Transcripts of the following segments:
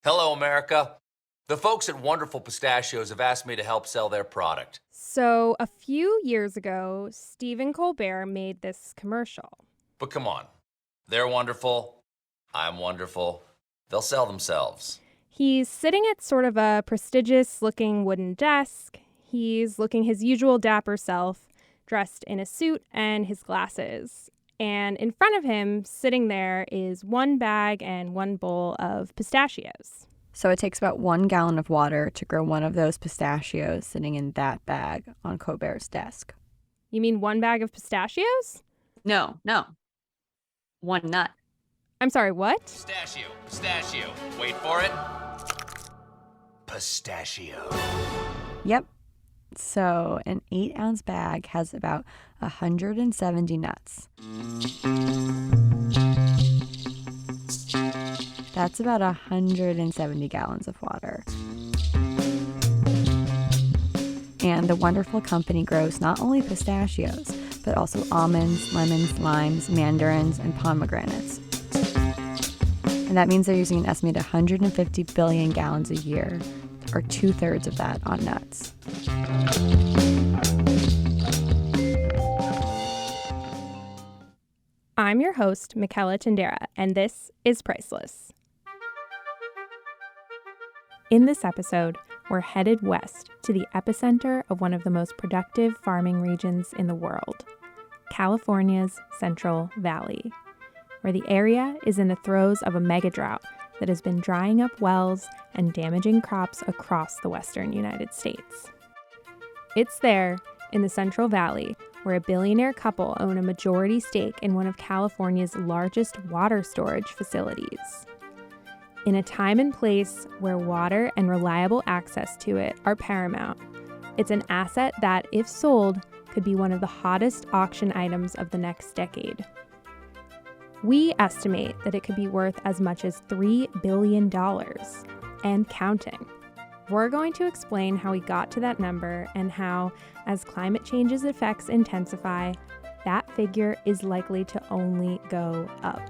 Hello, America. The folks at Wonderful Pistachios have asked me to help sell their product. So a few years ago, Stephen Colbert made this commercial. But come on, they're wonderful. I'm wonderful. They'll sell themselves. He's sitting at sort of a prestigious-looking wooden desk. He's looking his usual dapper self, dressed in a suit and his glasses. And in front of him, sitting there, is one bag and one bowl of pistachios. So it takes about 1 gallon of water to grow one of those pistachios sitting in that bag on Colbert's desk. You mean one bag of pistachios? No. 1 nut. I'm sorry, what? Pistachio. Wait for it. Pistachio. Yep. So an 8-ounce bag has about 170 nuts. That's about 170 gallons of water. And the wonderful company grows not only pistachios, but also almonds, lemons, limes, mandarins, and pomegranates. And that means they're using an estimated 150 billion gallons a year, or 2/3 of that on nuts. I'm your host, Michaela Tindera, and this is Priceless. In this episode, we're headed west to the epicenter of one of the most productive farming regions in the world, California's Central Valley, where the area is in the throes of a mega drought that has been drying up wells and damaging crops across the western United States. It's there, in the Central Valley, where a billionaire couple own a majority stake in one of California's largest water storage facilities. In a time and place where water and reliable access to it are paramount, it's an asset that, if sold, could be one of the hottest auction items of the next decade. We estimate that it could be worth as much as $3 billion and counting. We're going to explain how we got to that number and how, as climate change's effects intensify, that figure is likely to only go up.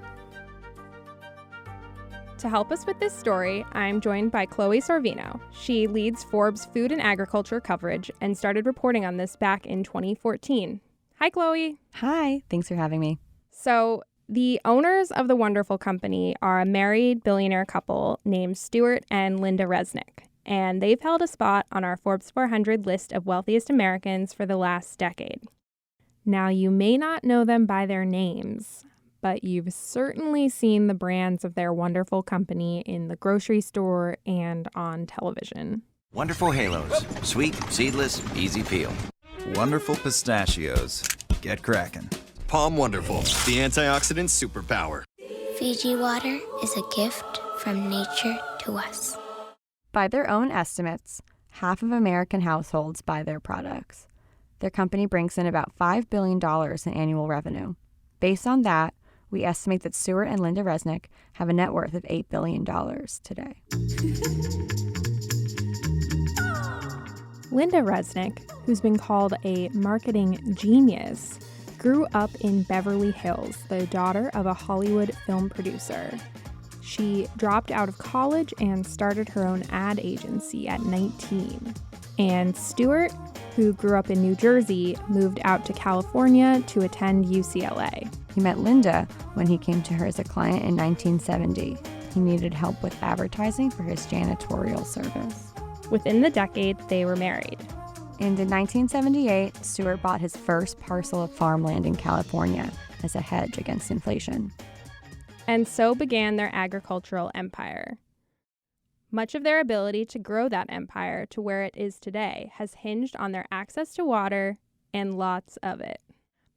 To help us with this story, I'm joined by Chloe Sorvino. She leads Forbes food and agriculture coverage and started reporting on this back in 2014. Hi, Chloe. Hi, thanks for having me. So, the owners of the wonderful company are a married billionaire couple named Stewart and Lynda Resnick, and they've held a spot on our Forbes 400 list of wealthiest Americans for the last decade. Now, you may not know them by their names, but you've certainly seen the brands of their wonderful company in the grocery store and on television. Wonderful halos. Sweet, seedless, easy peel. Wonderful pistachios. Get cracking. Palm Wonderful, the antioxidant superpower. Fiji water is a gift from nature to us. By their own estimates, half of American households buy their products. Their company brings in about $5 billion in annual revenue. Based on that, we estimate that Stewart and Lynda Resnick have a net worth of $8 billion today. Lynda Resnick, who's been called a marketing genius, grew up in Beverly Hills, the daughter of a Hollywood film producer. She dropped out of college and started her own ad agency at 19. And Stewart, who grew up in New Jersey, moved out to California to attend UCLA. He met Lynda when he came to her as a client in 1970. He needed help with advertising for his janitorial service. Within the decade, they were married. And in 1978, Stewart bought his first parcel of farmland in California as a hedge against inflation. And so began their agricultural empire. Much of their ability to grow that empire to where it is today has hinged on their access to water and lots of it.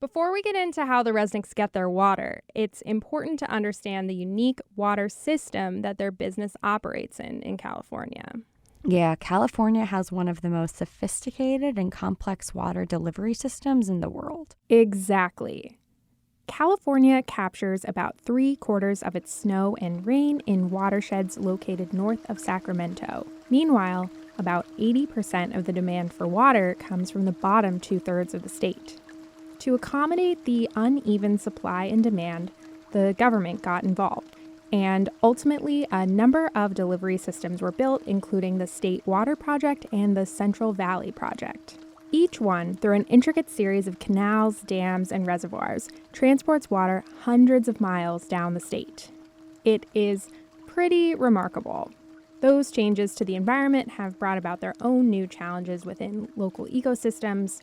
Before we get into how the Resnicks get their water, it's important to understand the unique water system that their business operates in California. Yeah, California has one of the most sophisticated and complex water delivery systems in the world. Exactly. California captures about 3/4 of its snow and rain in watersheds located north of Sacramento. Meanwhile, about 80% of the demand for water comes from the bottom 2/3 of the state. To accommodate the uneven supply and demand, the government got involved And ultimately, a number of delivery systems were built, including the State Water Project and the Central Valley Project. Each one, through an intricate series of canals, dams, and reservoirs, transports water hundreds of miles down the state. It is pretty remarkable. Those changes to the environment have brought about their own new challenges within local ecosystems,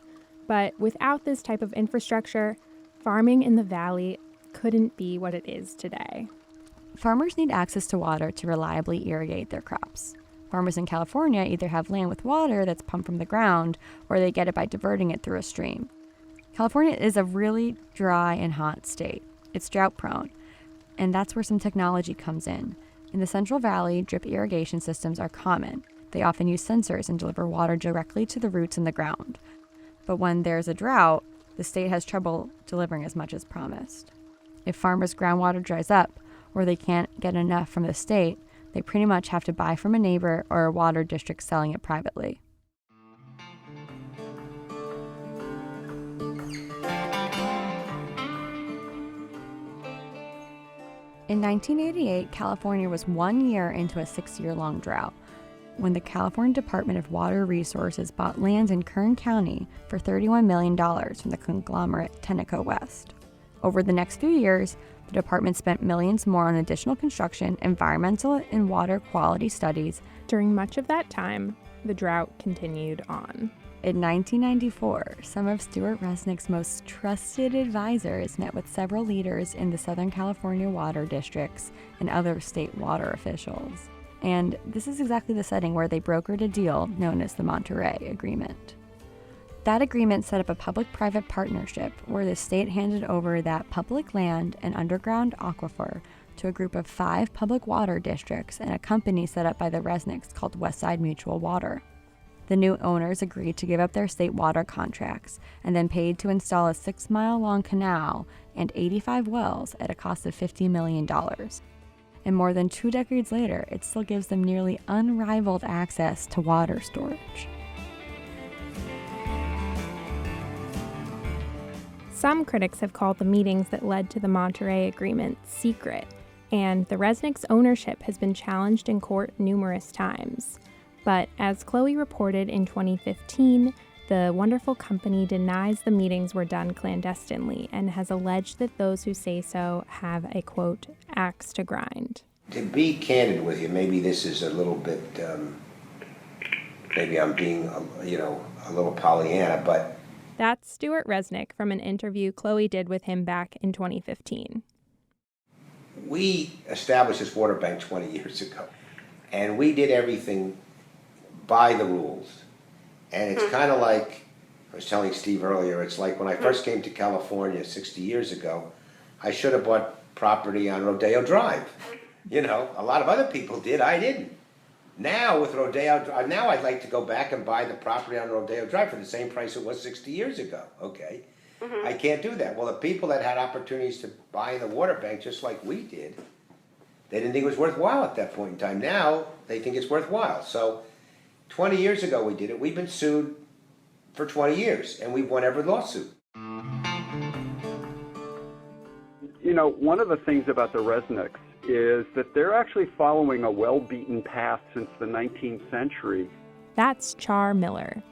but without this type of infrastructure, farming in the valley couldn't be what it is today. Farmers need access to water to reliably irrigate their crops. Farmers in California either have land with water that's pumped from the ground, or they get it by diverting it through a stream. California is a really dry and hot state. It's drought prone, and that's where some technology comes in. In the Central Valley, drip irrigation systems are common. They often use sensors and deliver water directly to the roots in the ground. But when there's a drought, the state has trouble delivering as much as promised. If farmers' groundwater dries up, or they can't get enough from the state, they pretty much have to buy from a neighbor or a water district selling it privately. In 1988, California was 1 year into a 6-year-long drought when the California Department of Water Resources bought lands in Kern County for $31 million from the conglomerate Tenneco West. Over the next few years, the department spent millions more on additional construction, environmental and water quality studies. During much of that time, the drought continued on. In 1994, some of Stewart Resnick's most trusted advisors met with several leaders in the Southern California water districts and other state water officials. And this is exactly the setting where they brokered a deal known as the Monterey Agreement. That agreement set up a public-private partnership where the state handed over that public land and underground aquifer to a group of 5 public water districts and a company set up by the Resnicks called Westside Mutual Water. The new owners agreed to give up their state water contracts and then paid to install a 6-mile-long canal and 85 wells at a cost of $50 million. And more than 2 decades later, it still gives them nearly unrivaled access to water storage. Some critics have called the meetings that led to the Monterey Agreement secret, and the Resnicks ownership has been challenged in court numerous times. But as Chloe reported in 2015, the wonderful company denies the meetings were done clandestinely and has alleged that those who say so have a, quote, axe to grind. To be candid with you, maybe this is a little bit, maybe I'm being, a little Pollyanna, but That's Stewart Resnick from an interview Chloe did with him back in 2015. we established this water bank 20 years ago, and we did everything by the rules. And it's kind of like, I was telling Steve earlier, it's like when I first came to California 60 years ago, I should have bought property on Rodeo Drive. You know, a lot of other people did, I didn't. Now with Rodeo Drive, now I'd like to go back and buy the property on Rodeo Drive for the same price it was 60 years ago, okay? I can't do that. Well, the people that had opportunities to buy in the water bank, just like we did, they didn't think it was worthwhile at that point in time. Now, they think it's worthwhile. So, 20 years ago we did it. We've been sued for 20 years, and we've won every lawsuit. You know, one of the things about the Resnicks is that they're actually following a well-beaten path since the 19th century. That's Char Miller.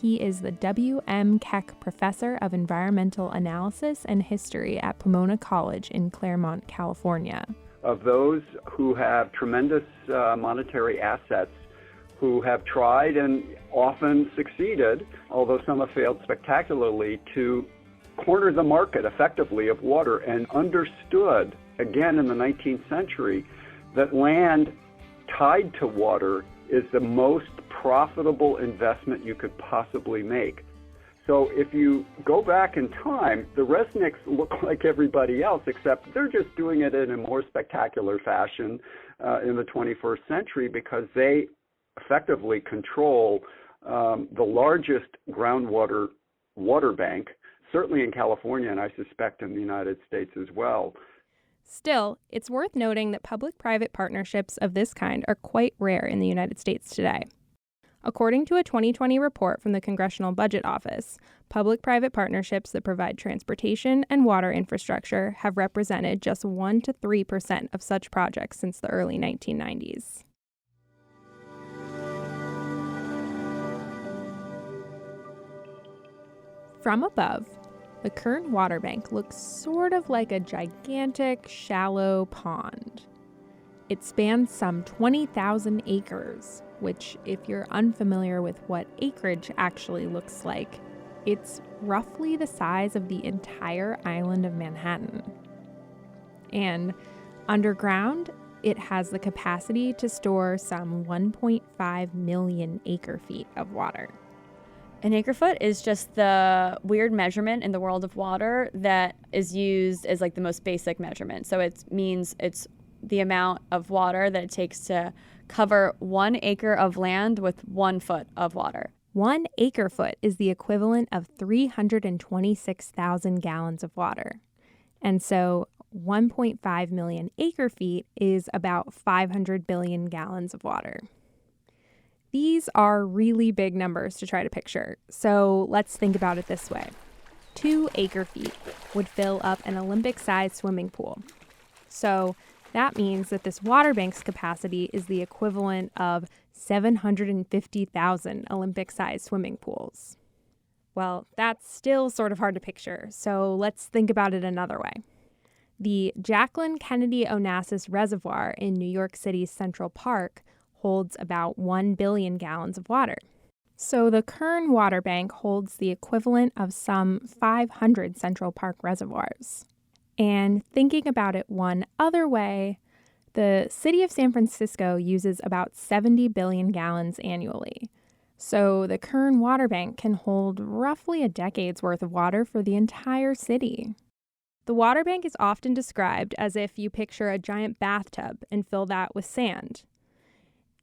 He is the W.M. Keck Professor of Environmental Analysis and History at Pomona College in Claremont, California. Of those who have tremendous monetary assets, who have tried and often succeeded, although some have failed spectacularly, to corner the market effectively of water, and understood, again in the 19th century, that land tied to water is the most profitable investment you could possibly make. So if you go back in time, the Resnicks look like everybody else, except they're just doing it in a more spectacular fashion in the 21st century, because they effectively control the largest groundwater water bank, certainly in California, and I suspect in the United States as well. Still, it's worth noting that public-private partnerships of this kind are quite rare in the United States today. According to a 2020 report from the Congressional Budget Office, public-private partnerships that provide transportation and water infrastructure have represented just 1 to 3% of such projects since the early 1990s. From above, the Kern Water Bank looks sort of like a gigantic, shallow pond. It spans some 20,000 acres, which, if you're unfamiliar with what acreage actually looks like, it's roughly the size of the entire island of Manhattan. And underground, it has the capacity to store some 1.5 million acre-feet of water. An acre-foot is just the weird measurement in the world of water that is used as like the most basic measurement. So it means it's the amount of water that it takes to cover 1 acre of land with 1 foot of water. 1 acre-foot is the equivalent of 326,000 gallons of water. And so 1.5 million acre-feet is about 500 billion gallons of water. These are really big numbers to try to picture, so let's think about it this way. 2 acre-feet would fill up an Olympic-sized swimming pool. So that means that this water bank's capacity is the equivalent of 750,000 Olympic-sized swimming pools. Well, that's still sort of hard to picture, so let's think about it another way. The Jacqueline Kennedy Onassis Reservoir in New York City's Central Park holds about 1 billion gallons of water. So the Kern Water Bank holds the equivalent of some 500 Central Park reservoirs. And thinking about it one other way, the city of San Francisco uses about 70 billion gallons annually. So the Kern Water Bank can hold roughly a decade's worth of water for the entire city. The water bank is often described as if you picture a giant bathtub and fill that with sand.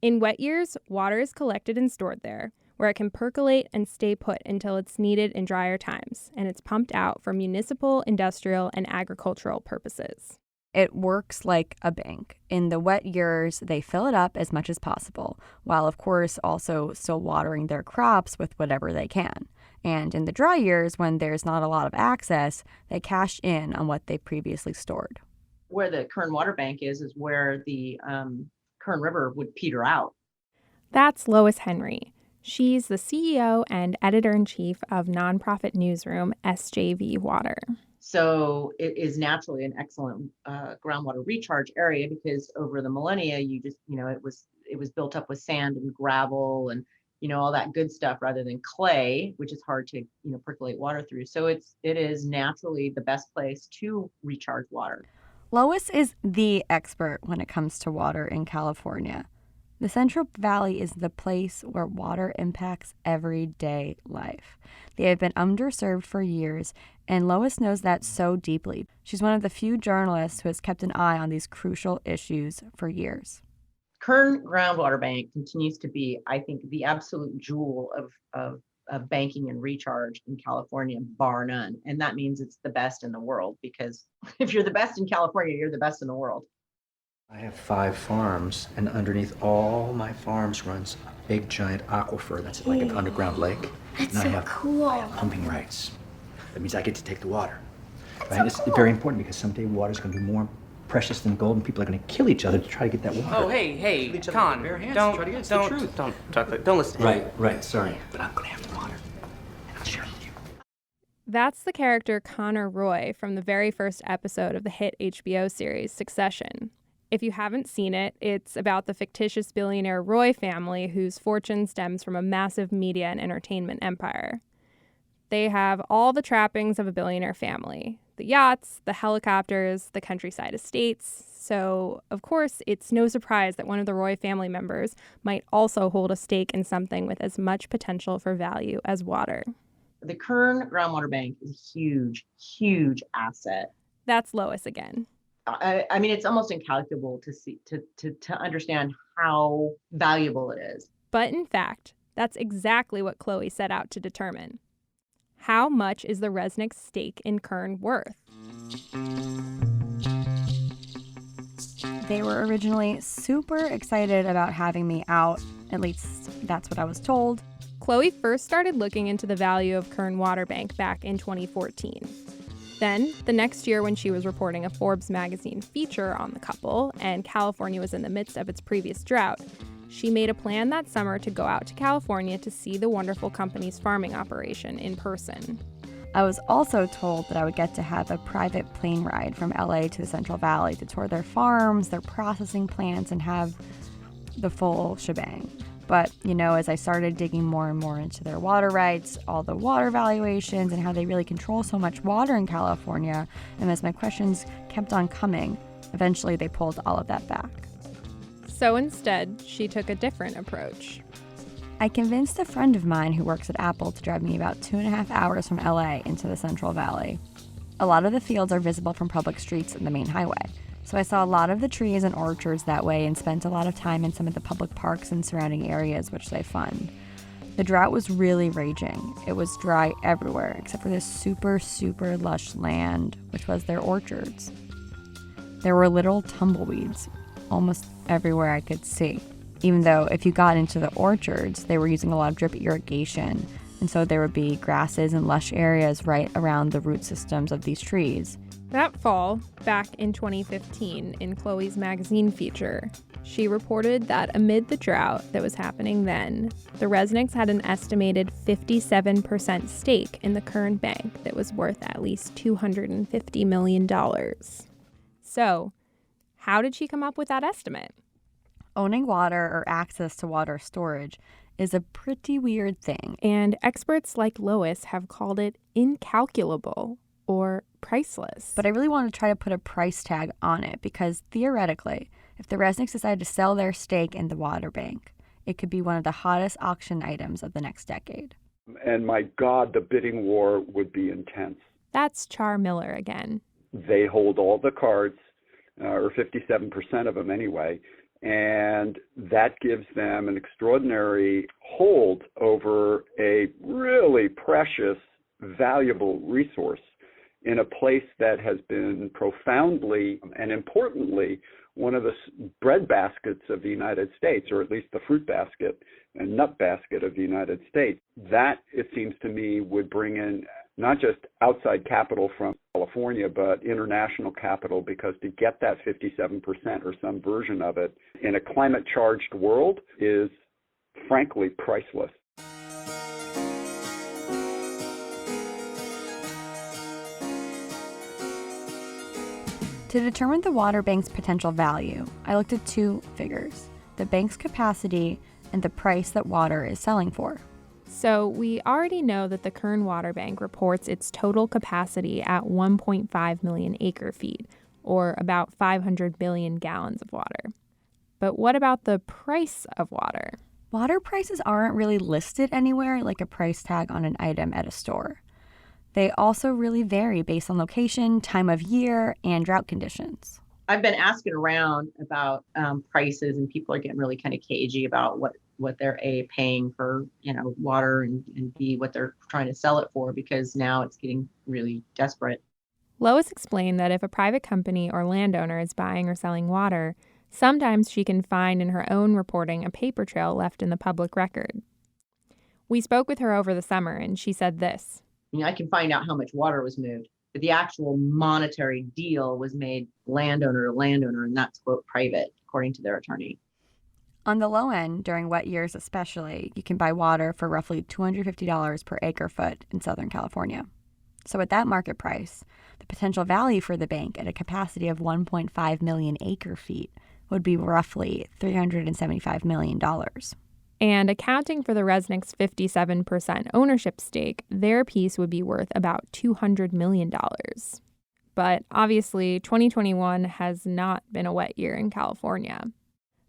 In wet years, water is collected and stored there, where it can percolate and stay put until it's needed in drier times, and it's pumped out for municipal, industrial, and agricultural purposes. It works like a bank. In the wet years, they fill it up as much as possible, while of course also still watering their crops with whatever they can. And in the dry years, when there's not a lot of access, they cash in on what they previously stored. Where the Kern Water Bank is where the Kern River would peter out. That's Lois Henry. She's the CEO and editor-in-chief of nonprofit newsroom SJV Water. So it is naturally an excellent groundwater recharge area because over the millennia, it was built up with sand and gravel and, all that good stuff rather than clay, which is hard to, percolate water through. So it is naturally the best place to recharge water. Lois is the expert when it comes to water in California. The Central Valley is the place where water impacts everyday life. They have been underserved for years, and Lois knows that so deeply. She's one of the few journalists who has kept an eye on these crucial issues for years. Kern Groundwater Bank continues to be, I think, the absolute jewel of banking and recharge in California, bar none. And that means it's the best in the world, because if you're the best in California, you're the best in the world. I have 5 farms, and underneath all my farms runs a big giant aquifer that's like an underground lake. That's and so I have cool. pumping rights. That means I get to take the water. Right? It's very important because someday water's going to be more precious than gold, and people are going to kill each other to try to get that water. Oh, hey, Con, don't listen to him. Right, sorry. But I'm going to have the water, and I'll share it with you. That's the character Connor Roy from the very first episode of the hit HBO series Succession. If you haven't seen it, it's about the fictitious billionaire Roy family whose fortune stems from a massive media and entertainment empire. They have all the trappings of a billionaire family. The yachts, the helicopters, the countryside estates. So, of course, it's no surprise that one of the Roy family members might also hold a stake in something with as much potential for value as water. The Kern Groundwater Bank is a huge, huge asset. That's Lois again. I mean, it's almost incalculable to understand how valuable it is. But in fact, that's exactly what Chloe set out to determine. How much is the Resnicks' stake in Kern worth? They were originally super excited about having me out At least that's what I was told. Chloe first started looking into the value of Kern Water Bank back in 2014. Then, the next year when she was reporting a Forbes magazine feature on the couple, and California was in the midst of its previous drought, she made a plan that summer to go out to California to see the wonderful company's farming operation in person. I was also told that I would get to have a private plane ride from LA to the Central Valley to tour their farms, their processing plants, and have the full shebang. But, as I started digging more and more into their water rights, all the water valuations, and how they really control so much water in California, and as my questions kept on coming, eventually they pulled all of that back. So instead, she took a different approach. I convinced a friend of mine who works at Apple to drive me about 2.5 hours from LA into the Central Valley. A lot of the fields are visible from public streets and the main highway. So I saw a lot of the trees and orchards that way and spent a lot of time in some of the public parks and surrounding areas, which they fund. The drought was really raging. It was dry everywhere except for this super, super lush land, which was their orchards. There were little tumbleweeds almost everywhere I could see, even though if you got into the orchards, they were using a lot of drip irrigation, and so there would be grasses and lush areas right around the root systems of these trees. That fall, back in 2015, in Chloe's magazine feature, she reported that amid the drought that was happening then, the Resnicks had an estimated 57% stake in the Kern Bank that was worth at least $250 million. So, how did she come up with that estimate? Owning water or access to water storage is a pretty weird thing. And experts like Lois have called it incalculable or priceless. But I really want to try to put a price tag on it because theoretically, if the Resnicks decide to sell their stake in the water bank, it could be one of the hottest auction items of the next decade. And my God, the bidding war would be intense. That's Char Miller again. They hold all the cards, or 57% of them anyway, and that gives them an extraordinary hold over a really precious, valuable resource in a place that has been profoundly and importantly one of the bread baskets of the United States, or at least the fruit basket and nut basket of the United States. That, it seems to me, would bring in not just outside capital from California, but international capital, because to get that 57% or some version of it in a climate-charged world is, frankly, priceless. To determine the water bank's potential value, I looked at two figures: the bank's capacity and the price that water is selling for. So we already know that the Kern Water Bank reports its total capacity at 1.5 million acre-feet, or about 500 billion gallons of water. But what about the price of water? Water prices aren't really listed anywhere like a price tag on an item at a store. They also really vary based on location, time of year, and drought conditions. I've been asking around about prices, and people are getting really kind of cagey about what they're A, paying for, water, and B, what they're trying to sell it for, because now it's getting really desperate. Lois explained that if a private company or landowner is buying or selling water, sometimes she can find in her own reporting a paper trail left in the public record. We spoke with her over the summer, and she said this. I can find out how much water was moved, but the actual monetary deal was made landowner to landowner, and that's, quote, private, according to their attorney. On the low end, during wet years especially, you can buy water for roughly $250 per acre-foot in Southern California. So at that market price, the potential value for the bank at a capacity of 1.5 million acre-feet would be roughly $375 million. And accounting for the Resnicks' 57% ownership stake, their piece would be worth about $200 million. But obviously, 2021 has not been a wet year in California.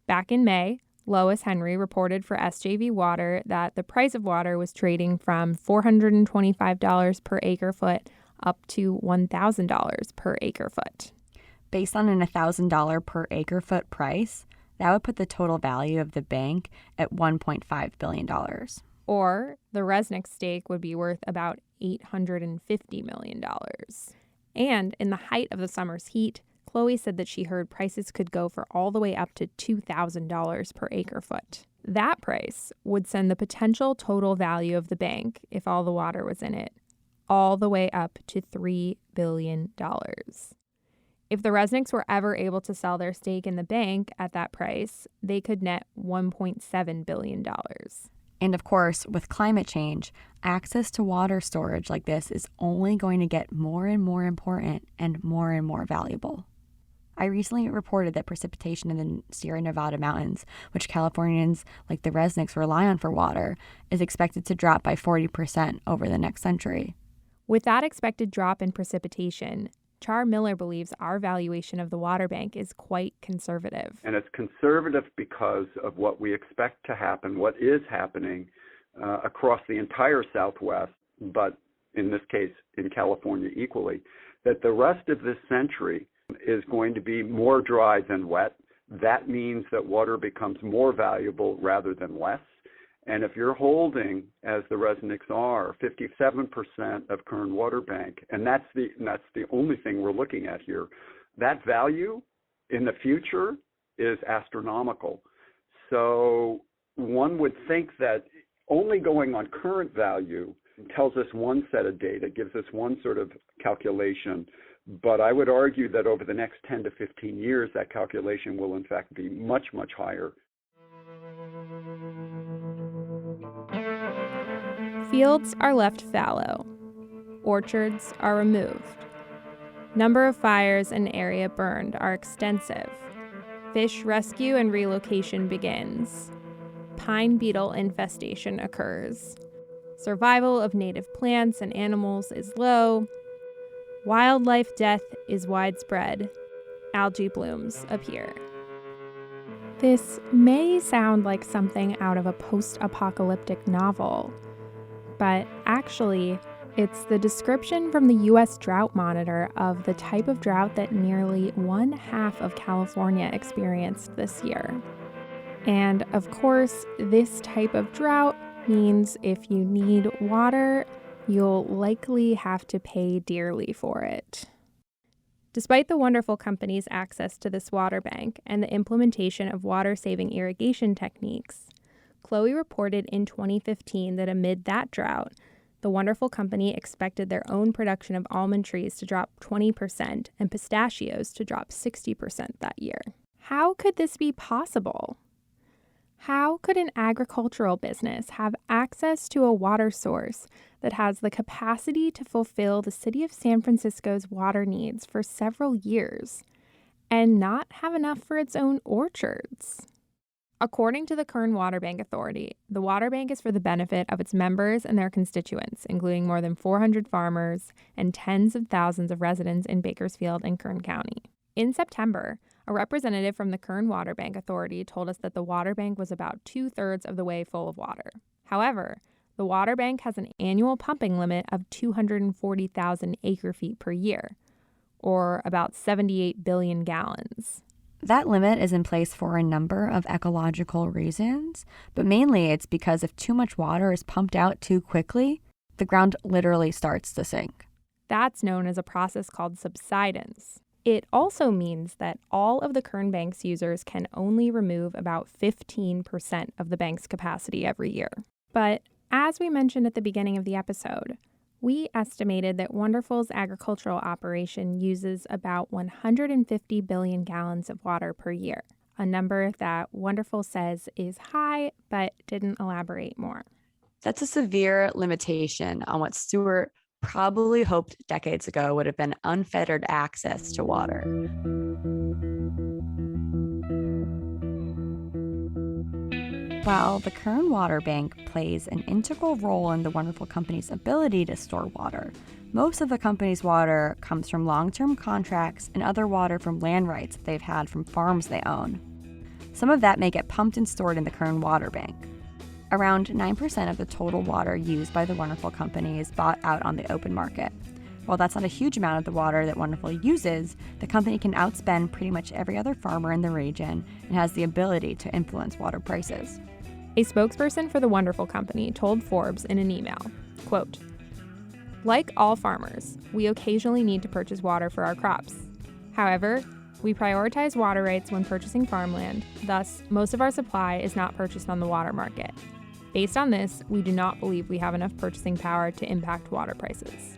Back in May, Lois Henry reported for SJV Water that the price of water was trading from $425 per acre-foot up to $1,000 per acre-foot. Based on an $1,000 per acre-foot price, that would put the total value of the bank at $1.5 billion. Or the Resnick stake would be worth about $850 million. And in the height of the summer's heat, Chloe said that she heard prices could go for all the way up to $2,000 per acre-foot. that price would send the potential total value of the bank, if all the water was in it, all the way up to $3 billion. If the Resnicks were ever able to sell their stake in the bank at that price, they could net $1.7 billion. And of course, with climate change, access to water storage like this is only going to get more and more important and more valuable. I recently reported that precipitation in the Sierra Nevada mountains, which Californians like the Resnicks rely on for water, is expected to drop by 40% over the next century. With that expected drop in precipitation, Char Miller believes our valuation of the water bank is quite conservative. And it's conservative because of what we expect to happen, what is happening across the entire Southwest, but in this case in California equally, that the rest of this century is going to be more dry than wet. That means that water becomes more valuable rather than less. And if you're holding, as the Resnicks are, 57% of Kern Water Bank, and that's the only thing we're looking at here, that value in the future is astronomical. So one would think that only going on current value tells us one set of data, gives us one sort of calculation. But I would argue that over the next 10 to 15 years, that calculation will in fact be much higher. Fields are left fallow. Orchards are removed. Number of fires and area burned are extensive. Fish rescue and relocation begins. Pine beetle infestation occurs. Survival of native plants and animals is low. Wildlife death is widespread. Algae blooms appear. This may sound like something out of a post-apocalyptic novel, but actually, it's the description from the U.S. Drought Monitor of the type of drought that nearly 1/2 of California experienced this year. And of course, this type of drought means if you need water, you'll likely have to pay dearly for it. Despite the wonderful company's access to this water bank and the implementation of water-saving irrigation techniques, Chloe reported in 2015 that amid that drought, the wonderful company expected their own production of almond trees to drop 20% and pistachios to drop 60% that year. How could this be possible? How could an agricultural business have access to a water source that has the capacity to fulfill the city of San Francisco's water needs for several years and not have enough for its own orchards? According to the Kern Water Bank Authority, the water bank is for the benefit of its members and their constituents, including more than 400 farmers and tens of thousands of residents in Bakersfield and Kern County. In September, a representative from the Kern Water Bank Authority told us that the water bank was about 2/3 of the way full of water. However, the water bank has an annual pumping limit of 240,000 acre-feet per year, or about 78 billion gallons. That limit is in place for a number of ecological reasons, but mainly it's because if too much water is pumped out too quickly, the ground literally starts to sink. That's known as a process called subsidence. It also means that all of the Kern Bank's users can only remove about 15% of the bank's capacity every year. But as we mentioned at the beginning of the episode, we estimated that Wonderful's agricultural operation uses about 150 billion gallons of water per year, a number that Wonderful says is high, but didn't elaborate more. That's a severe limitation on what Stewart probably hoped decades ago would have been unfettered access to water. While the Kern Water Bank plays an integral role in the wonderful company's ability to store water, most of the company's water comes from long-term contracts and other water from land rights that they've had from farms they own. Some of that may get pumped and stored in the Kern Water Bank. Around 9% of the total water used by the Wonderful Company is bought out on the open market. While that's not a huge amount of the water that Wonderful uses, the company can outspend pretty much every other farmer in the region and has the ability to influence water prices. A spokesperson for the Wonderful Company told Forbes in an email, quote, "Like all farmers, we occasionally need to purchase water for our crops. However, We prioritize water rights when purchasing farmland, thus, most of our supply is not purchased on the water market. Based on this, we do not believe we have enough purchasing power to impact water prices.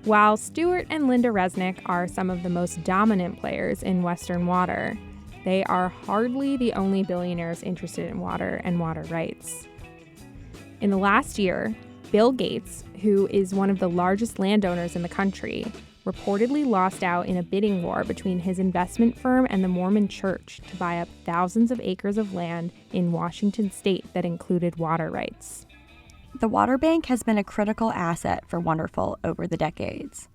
While Stewart and Lynda Resnick are some of the most dominant players in Western water, they are hardly the only billionaires interested in water and water rights. In the last year, Bill Gates, who is one of the largest landowners in the country, reportedly lost out in a bidding war between his investment firm and the Mormon Church to buy up thousands of acres of land in Washington state that included water rights. The water bank has been a critical asset for Wonderful over the decades.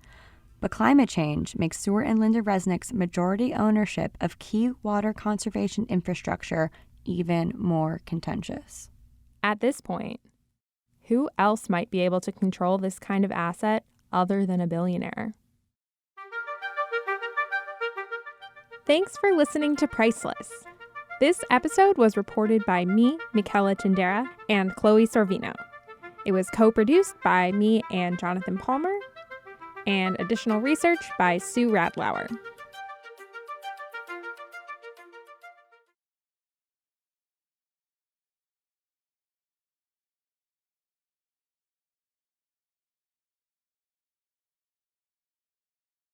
But climate change makes Stewart and Lynda Resnick's majority ownership of key water conservation infrastructure even more contentious. At this point, who else might be able to control this kind of asset other than a billionaire? Thanks for listening to Priceless. This episode was reported by me, Michela Tindera, and Chloe Sorvino. It was co-produced by me and Jonathan Palmer, and additional research by Sue Radlauer.